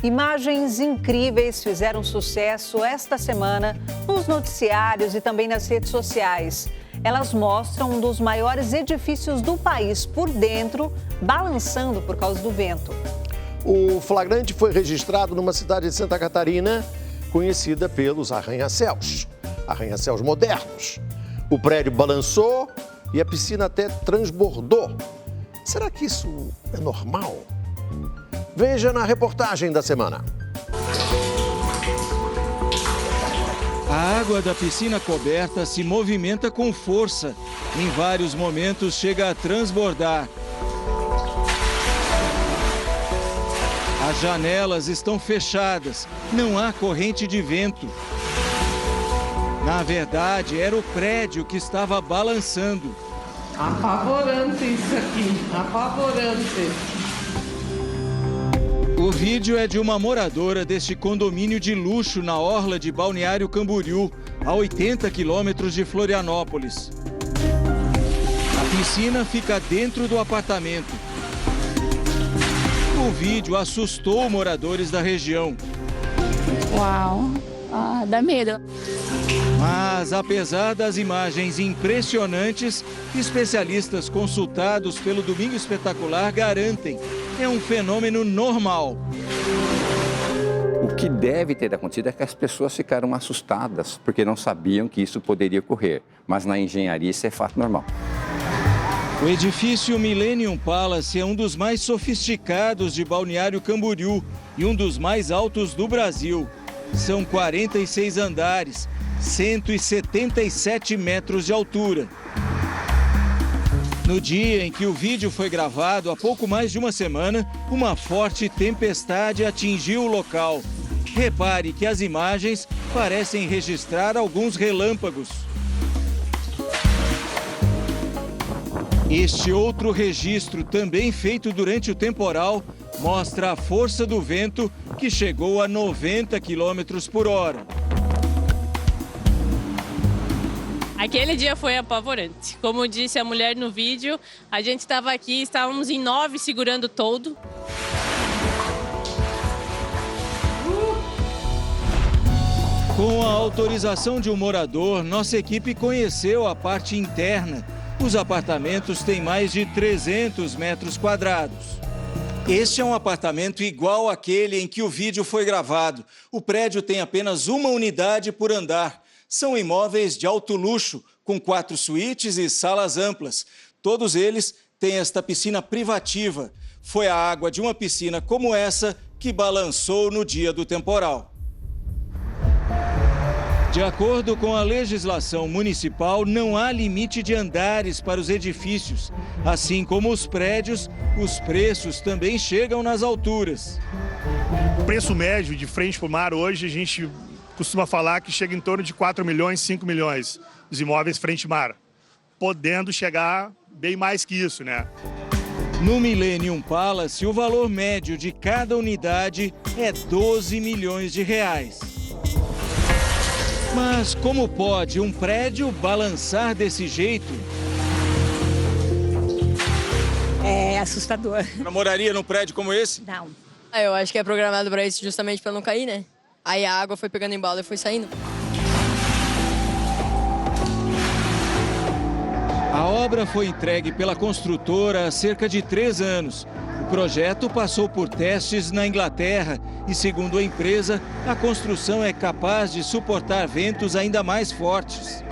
Imagens incríveis fizeram sucesso esta semana nos noticiários e também nas redes sociais. Elas mostram um dos maiores edifícios do país por dentro, balançando por causa do vento. O flagrante foi registrado numa cidade de Santa Catarina, conhecida pelos arranha-céus, arranha-céus modernos. O prédio balançou e a piscina até transbordou. Será que isso é normal? Veja na reportagem da semana. A água da piscina coberta se movimenta com força. Em vários momentos chega a transbordar. As janelas estão fechadas, não há corrente de vento. Na verdade, era o prédio que estava balançando. Apavorante isso aqui, apavorante. O vídeo é de uma moradora deste condomínio de luxo na orla de Balneário Camboriú, a 80 quilômetros de Florianópolis. A piscina fica dentro do apartamento. O vídeo assustou moradores da região. Uau, dá medo. Mas, apesar das imagens impressionantes, especialistas consultados pelo Domingo Espetacular garantem que é um fenômeno normal. O que deve ter acontecido é que as pessoas ficaram assustadas, porque não sabiam que isso poderia ocorrer. Mas na engenharia isso é fato normal. O edifício Millennium Palace é um dos mais sofisticados de Balneário Camboriú e um dos mais altos do Brasil. São 46 andares, 177 metros de altura. No dia em que o vídeo foi gravado, há pouco mais de uma semana, uma forte tempestade atingiu o local. Repare que as imagens parecem registrar alguns relâmpagos. Este outro registro, também feito durante o temporal, mostra a força do vento que chegou a 90 quilômetros por hora. Aquele dia foi apavorante. Como disse a mulher no vídeo, a gente estava aqui, estávamos em 9 segurando todo. Com a autorização de um morador, nossa equipe conheceu a parte interna. Os apartamentos têm mais de 300 metros quadrados. Este é um apartamento igual àquele em que o vídeo foi gravado. O prédio tem apenas uma unidade por andar. São imóveis de alto luxo, com 4 suítes e salas amplas. Todos eles têm esta piscina privativa. Foi a água de uma piscina como essa que balançou no dia do temporal. De acordo com a legislação municipal, não há limite de andares para os edifícios. Assim como os prédios, os preços também chegam nas alturas. O preço médio de frente para o mar hoje, a gente costuma falar que chega em torno de 4 milhões, 5 milhões, os imóveis frente mar, podendo chegar bem mais que isso, né? No Millennium Palace, o valor médio de cada unidade é 12 milhões de reais. Mas como pode um prédio balançar desse jeito? É assustador. Você moraria num prédio como esse? Não. Eu acho que é programado para isso justamente para não cair, né? Aí a água foi pegando embalo e foi saindo. A obra foi entregue pela construtora há cerca de 3 anos. O projeto passou por testes na Inglaterra e, segundo a empresa, a construção é capaz de suportar ventos ainda mais fortes.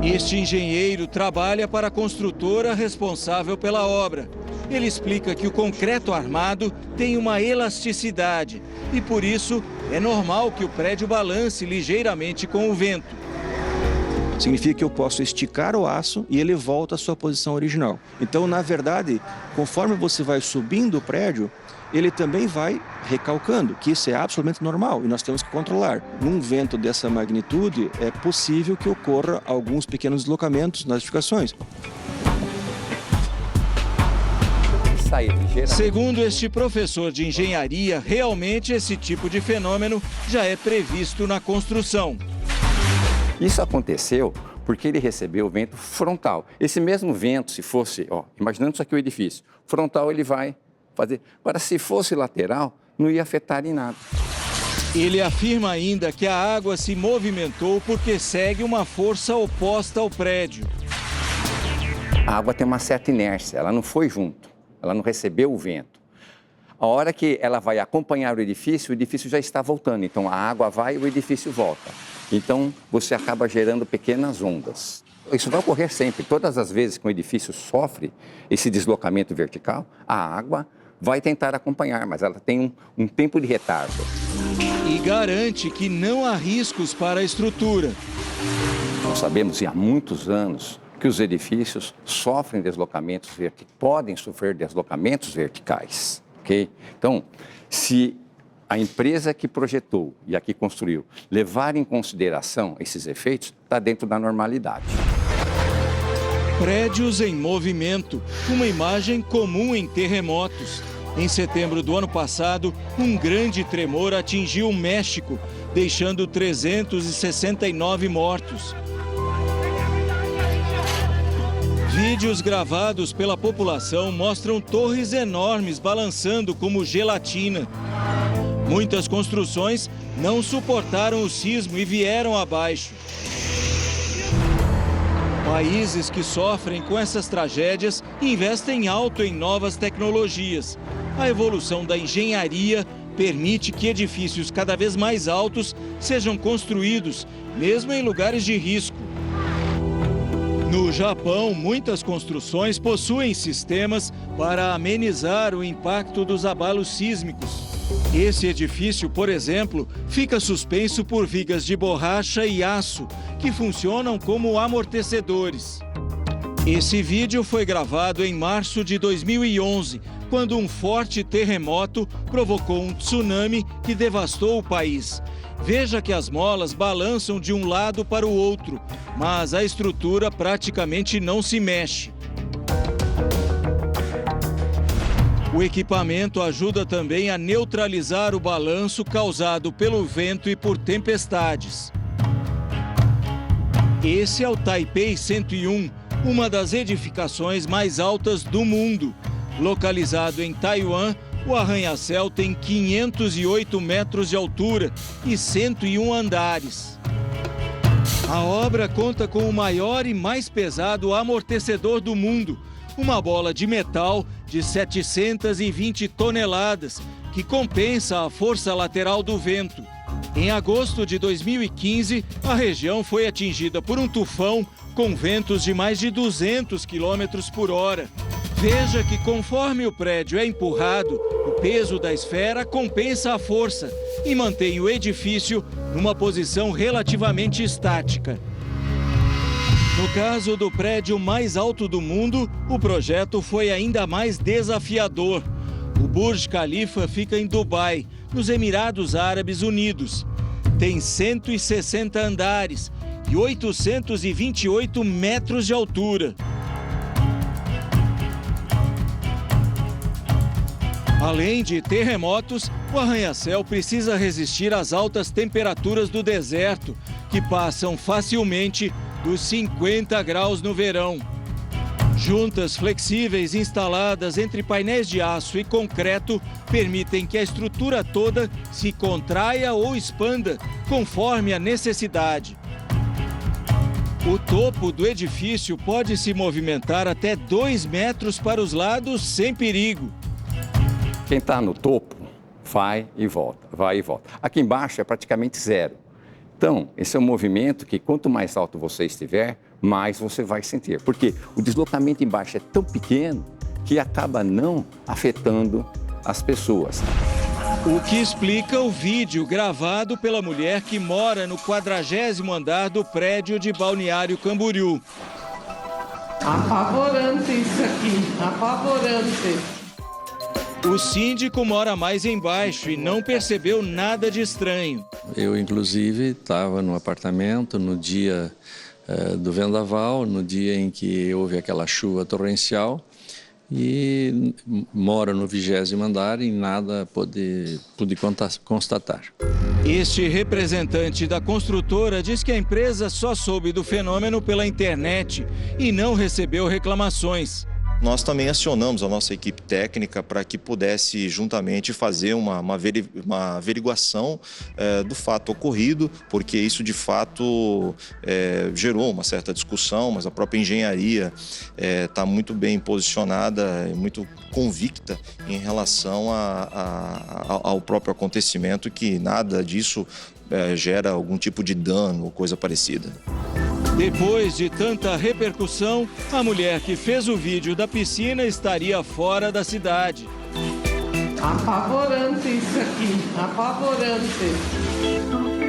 Este engenheiro trabalha para a construtora responsável pela obra. Ele explica que o concreto armado tem uma elasticidade e, por isso, é normal que o prédio balance ligeiramente com o vento. Significa que eu posso esticar o aço e ele volta à sua posição original. Então, na verdade, conforme você vai subindo o prédio, ele também vai recalcando, que isso é absolutamente normal e nós temos que controlar. Num vento dessa magnitude, é possível que ocorra alguns pequenos deslocamentos nas edificações. Segundo este professor de engenharia, realmente esse tipo de fenômeno já é previsto na construção. Isso aconteceu porque ele recebeu o vento frontal. Esse mesmo vento, se fosse, imaginando isso aqui o edifício, frontal ele vai fazer. Agora, se fosse lateral, não ia afetar em nada. Ele afirma ainda que a água se movimentou porque segue uma força oposta ao prédio. A água tem uma certa inércia, ela não foi junto, ela não recebeu o vento. A hora que ela vai acompanhar o edifício já está voltando. Então a água vai e o edifício volta. Então você acaba gerando pequenas ondas. Isso vai ocorrer sempre. Todas as vezes que um edifício sofre esse deslocamento vertical, a água vai tentar acompanhar, mas ela tem um tempo de retardo. E garante que não há riscos para a estrutura. Nós sabemos há muitos anos que os edifícios sofrem deslocamentos verticais, podem sofrer deslocamentos verticais. Okay? Então, se a empresa que projetou e a que construiu levar em consideração esses efeitos, está dentro da normalidade. Prédios em movimento, uma imagem comum em terremotos. Em setembro do ano passado, um grande tremor atingiu o México, deixando 369 mortos. Vídeos gravados pela população mostram torres enormes balançando como gelatina. Muitas construções não suportaram o sismo e vieram abaixo. Países que sofrem com essas tragédias investem alto em novas tecnologias. A evolução da engenharia permite que edifícios cada vez mais altos sejam construídos, mesmo em lugares de risco. No Japão, muitas construções possuem sistemas para amenizar o impacto dos abalos sísmicos. Esse edifício, por exemplo, fica suspenso por vigas de borracha e aço, que funcionam como amortecedores. Esse vídeo foi gravado em março de 2011, quando um forte terremoto provocou um tsunami que devastou o país. Veja que as molas balançam de um lado para o outro, mas a estrutura praticamente não se mexe. O equipamento ajuda também a neutralizar o balanço causado pelo vento e por tempestades. Esse é o Taipei 101, uma das edificações mais altas do mundo. Localizado em Taiwan, o arranha-céu tem 508 metros de altura e 101 andares. A obra conta com o maior e mais pesado amortecedor do mundo, uma bola de metal de 720 toneladas, que compensa a força lateral do vento. Em agosto de 2015, a região foi atingida por um tufão com ventos de mais de 200 km por hora. Veja que conforme o prédio é empurrado, o peso da esfera compensa a força e mantém o edifício numa posição relativamente estática. No caso do prédio mais alto do mundo, o projeto foi ainda mais desafiador. O Burj Khalifa fica em Dubai, nos Emirados Árabes Unidos. Tem 160 andares e 828 metros de altura. Além de terremotos, o arranha-céu precisa resistir às altas temperaturas do deserto, que passam facilmente dos 50 graus no verão. Juntas flexíveis instaladas entre painéis de aço e concreto permitem que a estrutura toda se contraia ou expanda, conforme a necessidade. O topo do edifício pode se movimentar até 2 metros para os lados sem perigo. Quem está no topo vai e volta, vai e volta. Aqui embaixo é praticamente zero. Então, esse é um movimento que quanto mais alto você estiver, mais você vai sentir. Porque o deslocamento embaixo é tão pequeno que acaba não afetando as pessoas. O que explica o vídeo gravado pela mulher que mora no 40º andar do prédio de Balneário Camboriú. Apavorante isso aqui, apavorante. O síndico mora mais embaixo e não percebeu nada de estranho. Eu, inclusive, estava no apartamento no dia do vendaval, no dia em que houve aquela chuva torrencial, e moro no 20º andar e nada pude constatar. Este representante da construtora diz que a empresa só soube do fenômeno pela internet e não recebeu reclamações. Nós também acionamos a nossa equipe técnica para que pudesse juntamente fazer uma averiguação do fato ocorrido, porque isso de fato gerou uma certa discussão, mas a própria engenharia está muito bem posicionada, muito convicta em relação ao próprio acontecimento, que nada disso gera algum tipo de dano ou coisa parecida. Depois de tanta repercussão, a mulher que fez o vídeo da piscina estaria fora da cidade. Apavorante isso aqui, apavorante.